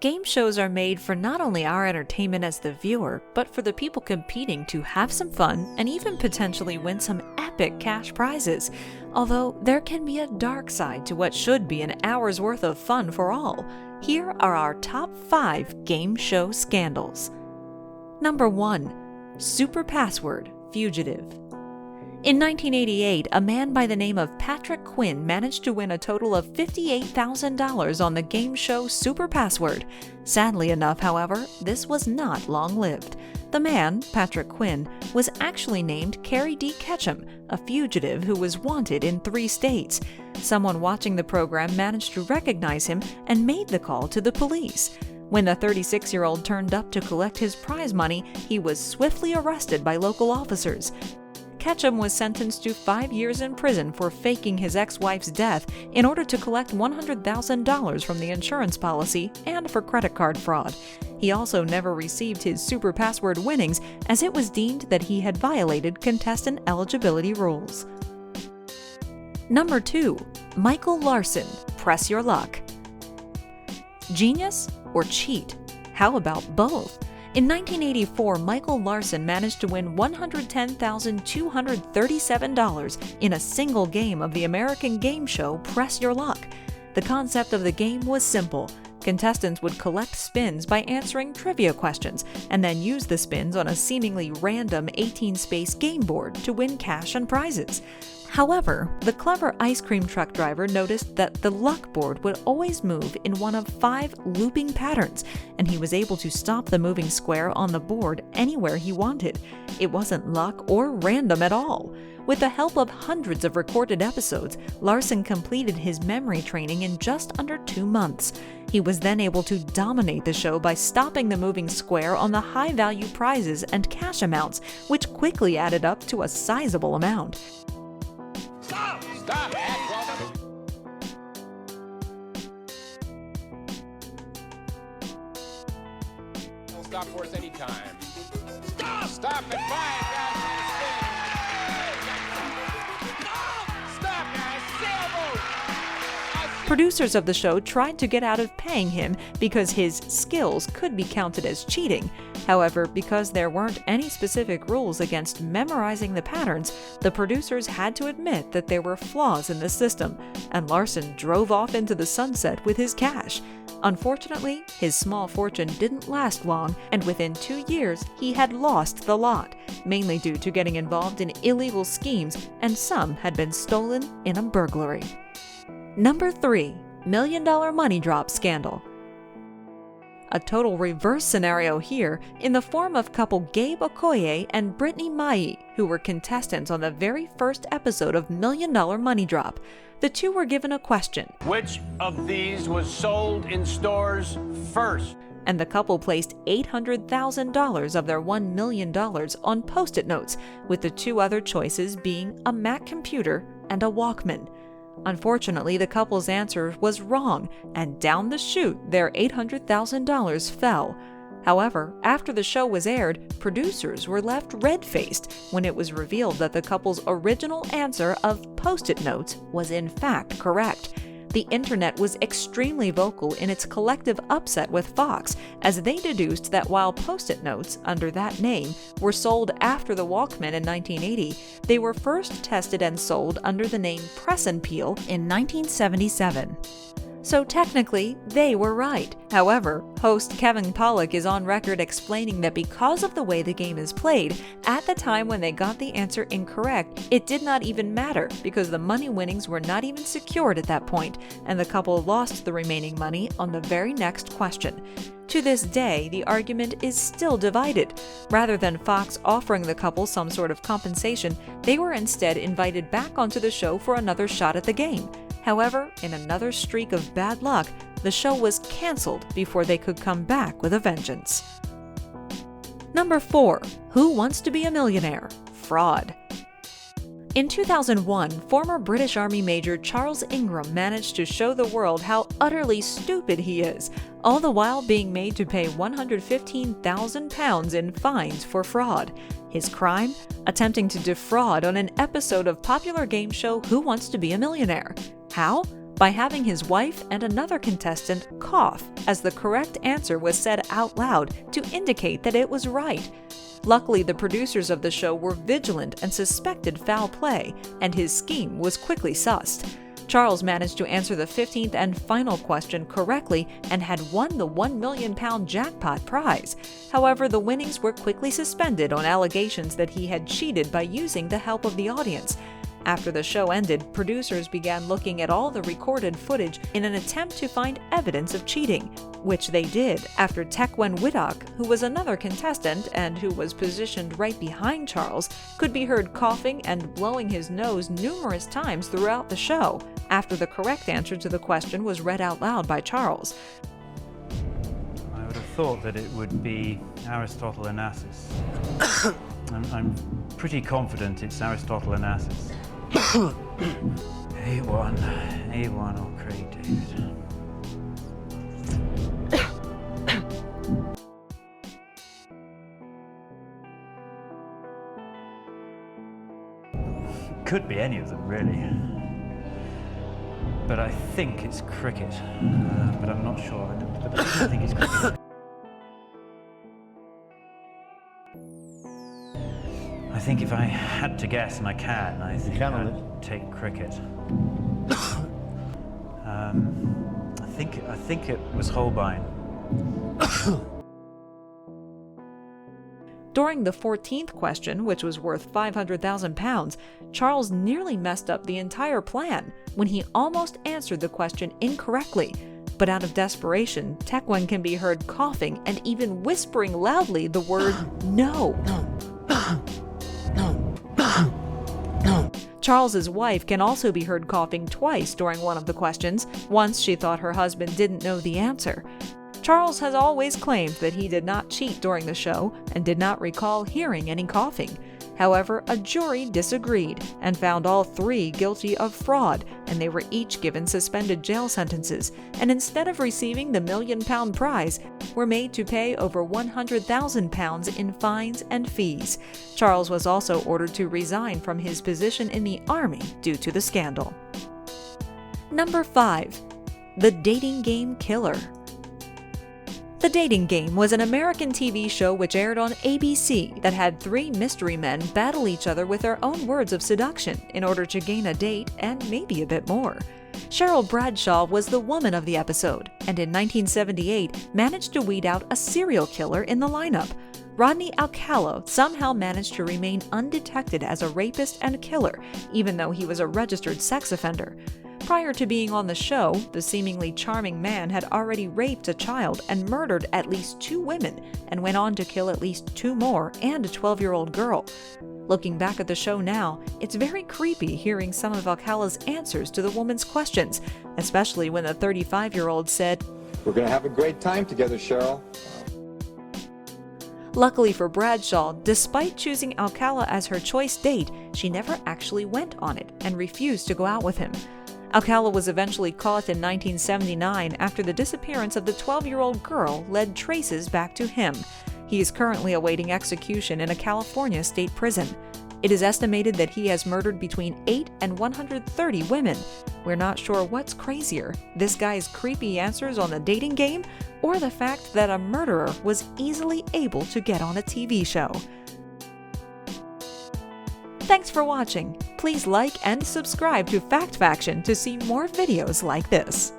Game shows are made for not only our entertainment as the viewer, but for the people competing to have some fun and even potentially win some epic cash prizes. Although there can be a dark side to what should be an hour's worth of fun for all. Here are our top 5 game show scandals. Number 1. Super Password, Fugitive. In 1988, a man by the name of Patrick Quinn managed to win a total of $58,000 on the game show Super Password. Sadly enough, however, this was not long-lived. The man, Patrick Quinn, was actually named Kerry Dee Ketchum, a fugitive who was wanted in 3 states. Someone watching the program managed to recognize him and made the call to the police. When the 36-year-old turned up to collect his prize money, he was swiftly arrested by local officers. Ketchum was sentenced to 5 years in prison for faking his ex-wife's death in order to collect $100,000 from the insurance policy and for credit card fraud. He also never received his Super Password winnings, as it was deemed that he had violated contestant eligibility rules. Number 2. Michael Larson, Press Your Luck. Genius or cheat? How about both? In 1984, Michael Larson managed to win $110,237 in a single game of the American game show Press Your Luck. The concept of the game was simple. Contestants would collect spins by answering trivia questions and then use the spins on a seemingly random 18-space game board to win cash and prizes. However, the clever ice cream truck driver noticed that the luck board would always move in one of 5 looping patterns, and he was able to stop the moving square on the board anywhere he wanted. It wasn't luck or random at all. With the help of hundreds of recorded episodes, Larson completed his memory training in just under 2 months. He was then able to dominate the show by stopping the moving square on the high-value prizes and cash amounts, which quickly added up to a sizable amount. Stop! Don't stop for us anytime. Stop! Stop and fire, guys! Stop, guys! Sailboat! Producers of the show tried to get out of paying him because his skills could be counted as cheating. However, because there weren't any specific rules against memorizing the patterns, the producers had to admit that there were flaws in the system, and Larson drove off into the sunset with his cash. Unfortunately, his small fortune didn't last long, and within 2 years, he had lost the lot, mainly due to getting involved in illegal schemes, and some had been stolen in a burglary. Number 3. $1 Million Money Drop Scandal. A total reverse scenario here in the form of couple Gabe Okoye and Brittany Mai, who were contestants on the very first episode of $1 Million Money Drop. The two were given a question. Which of these was sold in stores first? And the couple placed $800,000 of their $1 million on Post-it notes, with the 2 other choices being a Mac computer and a Walkman. Unfortunately, the couple's answer was wrong, and down the chute, their $800,000 fell. However, after the show was aired, producers were left red-faced when it was revealed that the couple's original answer of Post-it notes was in fact correct. The internet was extremely vocal in its collective upset with Fox, as they deduced that while Post-it notes, under that name, were sold after the Walkman in 1980, they were first tested and sold under the name Press and Peel in 1977. So technically, they were right. However, host Kevin Pollak is on record explaining that because of the way the game is played, at the time when they got the answer incorrect, it did not even matter because the money winnings were not even secured at that point, and the couple lost the remaining money on the very next question. To this day, the argument is still divided. Rather than Fox offering the couple some sort of compensation, they were instead invited back onto the show for another shot at the game. However, in another streak of bad luck, the show was canceled before they could come back with a vengeance. Number 4. Who Wants to Be a Millionaire? Fraud. In 2001, former British Army Major Charles Ingram managed to show the world how utterly stupid he is, all the while being made to pay £115,000 in fines for fraud. His crime? Attempting to defraud on an episode of popular game show Who Wants to Be a Millionaire? How? by having his wife and another contestant cough as the correct answer was said out loud to indicate that it was right. Luckily, the producers of the show were vigilant and suspected foul play, and his scheme was quickly sussed. Charles managed to answer the 15th and final question correctly and had won the £1 million jackpot prize. However, the winnings were quickly suspended on allegations that he had cheated by using the help of the audience. After the show ended, producers began looking at all the recorded footage in an attempt to find evidence of cheating, which they did after Tequan Widdock, who was another contestant and who was positioned right behind Charles, could be heard coughing and blowing his nose numerous times throughout the show, after the correct answer to the question was read out loud by Charles. I would have thought that it would be Aristotle Onassis. I'm pretty confident it's Aristotle Onassis. A1 or Kerry David. Could be any of them, really. But I think it's cricket. But I'm not sure. But I think it's cricket. I think if I had to guess, and I can, I think I'd take cricket. I think it was Holbein. During the 14th question, which was worth £500,000, Charles nearly messed up the entire plan when he almost answered the question incorrectly. But out of desperation, Tequan can be heard coughing and even whispering loudly the word no. Charles's wife can also be heard coughing twice during one of the questions. Once she thought her husband didn't know the answer. Charles has always claimed that he did not cheat during the show and did not recall hearing any coughing. However, a jury disagreed and found all three guilty of fraud, and they were each given suspended jail sentences, and instead of receiving the £1 million prize, were made to pay over £100,000 in fines and fees. Charles was also ordered to resign from his position in the army due to the scandal. Number 5. The Dating Game Killer. The Dating Game was an American TV show which aired on ABC that had 3 mystery men battle each other with their own words of seduction in order to gain a date and maybe a bit more. Cheryl Bradshaw was the woman of the episode, and in 1978 managed to weed out a serial killer in the lineup. Rodney Alcala somehow managed to remain undetected as a rapist and killer, even though he was a registered sex offender. Prior to being on the show, the seemingly charming man had already raped a child and murdered at least 2 women, and went on to kill at least 2 more and a 12-year-old girl. Looking back at the show now, it's very creepy hearing some of Alcala's answers to the woman's questions, especially when the 35-year-old said, "We're going to have a great time together, Cheryl." Luckily for Bradshaw, despite choosing Alcala as her choice date, she never actually went on it and refused to go out with him. Alcala was eventually caught in 1979 after the disappearance of the 12-year-old girl led traces back to him. He is currently awaiting execution in a California state prison. It is estimated that he has murdered between 8 and 130 women. We're not sure what's crazier, this guy's creepy answers on the dating game, or the fact that a murderer was easily able to get on a TV show. Thanks for watching. Please like and subscribe to FactFaction to see more videos like this.